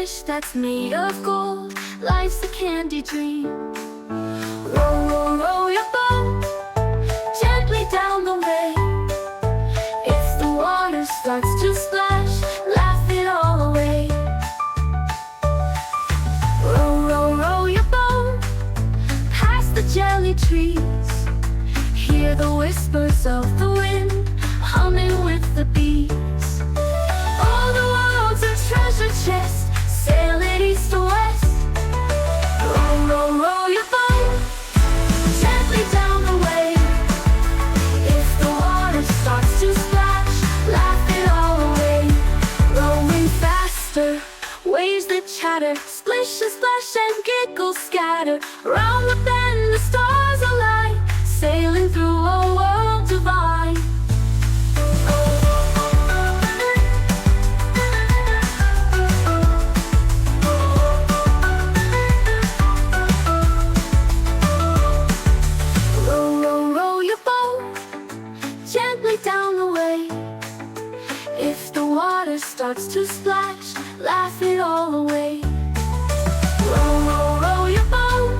fish that's made of gold. Life's a candy dream. Row, row, row your boat gently down the way. If the water starts to splash, laugh it all away. Row, row, row your boat past the jelly trees. Hear the whispers of the wind humming with the bees. Oh, the world's a treasure chest, sail it east to west. Row, row, row your boat gently down the way. If the water starts to splash, laugh it all away. Rowing faster, waves that chatter, splish and splash and giggles scatter. Round the bend, the stars align, sailing through a world divine. Row, row, row your boat gently down the way. If the water starts to splash, laugh it all away. Row, row, row your boat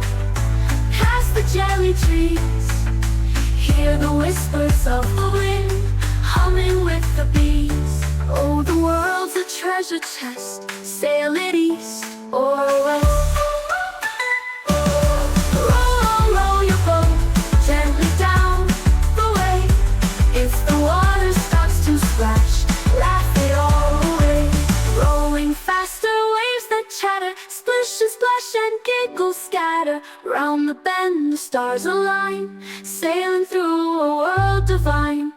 past the jelly trees. Hear the whispers of the wind humming with the bees. Oh, the world's a treasure chest, sail it east or west. Row, row, row your boat gently down the way. If the water starts to splash, laugh it all away. Rolling faster, waves that chatter, splish and splash and giggles scatter. Round the bend, the stars align, sailing through a world divine.